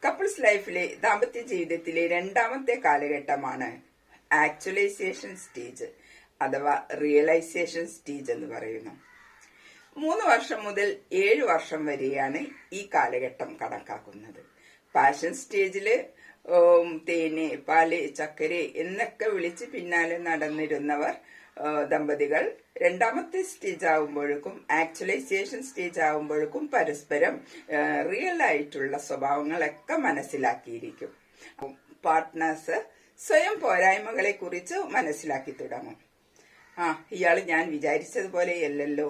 Couples ലൈഫിലെ ദാമ്പത്യ ജീവിതത്തിലെ രണ്ടാമത്തെ കാലഘട്ടമാണ് ആക്ച്വലൈസേഷൻ സ്റ്റേജ് അഥവാ റിയലൈസേഷൻ സ്റ്റേജ് എന്ന് പറയുന്നു. 3 വർഷം മുതൽ 7 വർഷം വരെയാണ് ഈ കാലഘട്ടം കണക്കാക്കുന്നത്. പാഷൻ സ്റ്റേജില് തേന്, പാല്, ചക്കര എന്നൊക്കെ വിളിച്ച് പിന്നാലെ നടന്നിരുന്നവർ ദമ്പതികൾ രണ്ടാമത്തെ സ്റ്റേജ് ആകുമ്പോഴേക്കും, ആക്ച്വലൈസേഷൻ സ്റ്റേജ് ആകുമ്പോഴേക്കും പരസ്പരം റിയൽ ആയിട്ടുള്ള സ്വഭാവങ്ങളൊക്കെ മനസ്സിലാക്കിയിരിക്കും. പാർട്ട്നേഴ്സ് സ്വയം പോരായ്മകളെ കുറിച്ച് മനസ്സിലാക്കി തുടങ്ങും. ഇയാള് ഞാൻ വിചാരിച്ചതുപോലെയല്ലല്ലോ,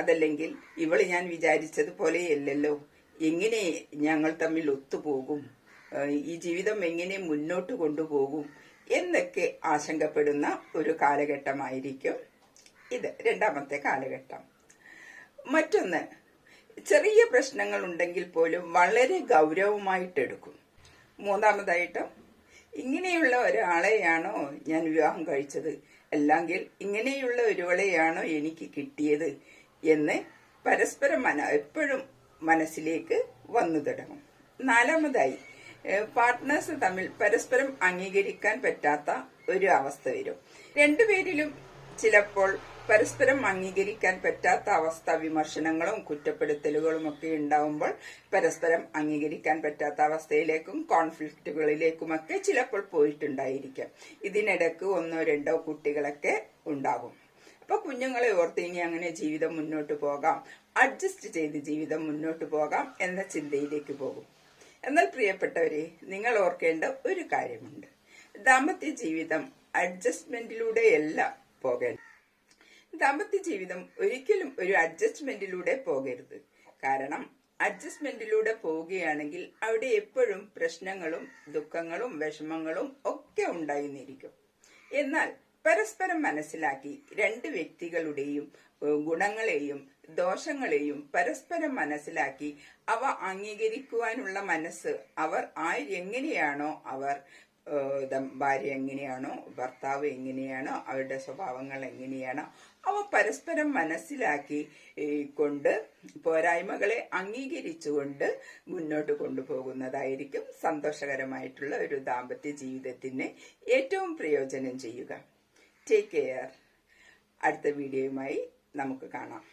അതല്ലെങ്കിൽ ഇവള് ഞാൻ വിചാരിച്ചതുപോലെയല്ലല്ലോ, എങ്ങനെ ഞങ്ങൾ തമ്മിൽ ഒത്തുപോകും, ഈ ജീവിതം എങ്ങനെ മുന്നോട്ട് കൊണ്ടുപോകും എന്നൊക്കെ ആശങ്കപ്പെടുന്ന ഒരു കാലഘട്ടമായിരിക്കും ഇത്, രണ്ടാമത്തെ കാലഘട്ടം. മറ്റൊന്ന്, ചെറിയ പ്രശ്നങ്ങൾ ഉണ്ടെങ്കിൽ പോലും വളരെ ഗൗരവമായിട്ടെടുക്കും. മൂന്നാമതായിട്ട്, ഇങ്ങനെയുള്ള ഒരാളെയാണോ ഞാൻ വിവാഹം കഴിച്ചത്, അല്ലെങ്കിൽ ഇങ്ങനെയുള്ള ഒരുവളെയാണോ എനിക്ക് കിട്ടിയത് എന്ന് പരസ്പരം എപ്പോഴും മനസ്സിലേക്ക് വന്നു തുടങ്ങും. നാലാമതായി, പാർട്ട്നേഴ്സ് തമ്മിൽ പരസ്പരം അംഗീകരിക്കാൻ പറ്റാത്ത ഒരു അവസ്ഥ വരും. രണ്ടുപേരിലും ചിലപ്പോൾ പരസ്പരം അംഗീകരിക്കാൻ പറ്റാത്ത അവസ്ഥ, വിമർശനങ്ങളും കുറ്റപ്പെടുത്തലുകളും ഒക്കെ ഉണ്ടാവുമ്പോൾ പരസ്പരം അംഗീകരിക്കാൻ പറ്റാത്ത അവസ്ഥയിലേക്കും കോൺഫ്ലിക്റ്റുകളിലേക്കുമൊക്കെ ചിലപ്പോൾ പോയിട്ടുണ്ടായിരിക്കാം. ഇതിനിടക്ക് 1-2 കുട്ടികളൊക്കെ ഉണ്ടാകും. അപ്പൊ കുഞ്ഞുങ്ങളെ ഓർത്ത് ഇനി അങ്ങനെ ജീവിതം മുന്നോട്ട് പോകാം, അഡ്ജസ്റ്റ് ചെയ്ത് ജീവിതം മുന്നോട്ട് പോകാം എന്ന ചിന്തയിലേക്ക് പോകും. എന്നാൽ പ്രിയപ്പെട്ടവരെ, നിങ്ങൾ ഓർക്കേണ്ട ഒരു കാര്യമുണ്ട്. ദാമ്പത്യ ജീവിതം അഡ്ജസ്റ്റ്മെന്റിലൂടെയല്ല പോകേണ്ടത്. ദാമ്പത്യ ജീവിതം ഒരിക്കലും ഒരു അഡ്ജസ്റ്റ്മെന്റിലൂടെ പോകരുത്. കാരണം അഡ്ജസ്റ്റ്മെന്റിലൂടെ പോവുകയാണെങ്കിൽ അവിടെ എപ്പോഴും പ്രശ്നങ്ങളും ദുഃഖങ്ങളും വിഷമങ്ങളും ഒക്കെ ഉണ്ടായിരുന്നിരിക്കും. എന്നാൽ പരസ്പരം മനസ്സിലാക്കി രണ്ട് വ്യക്തികളുടെയും ഗുണങ്ങളെയും ദോഷങ്ങളെയും പരസ്പരം മനസ്സിലാക്കി അവ അംഗീകരിക്കുവാനുള്ള മനസ്സ്, അവർ എങ്ങനെയാണോ, അവർ ഭാര്യ എങ്ങനെയാണോ, ഭർത്താവ് എങ്ങനെയാണോ, അവരുടെ സ്വഭാവങ്ങൾ എങ്ങനെയാണോ, അവ പരസ്പരം മനസ്സിലാക്കി കൊണ്ട് പോരായ്മകളെ അംഗീകരിച്ചുകൊണ്ട് മുന്നോട്ട് കൊണ്ടുപോകുന്നതായിരിക്കും സന്തോഷകരമായിട്ടുള്ള ഒരു ദാമ്പത്യ ജീവിതത്തിന് ഏറ്റവും പ്രയോജനം ചെയ്യുക. Take care. അടുത്ത വീഡിയോയുമായി നമുക്ക് കാണാം.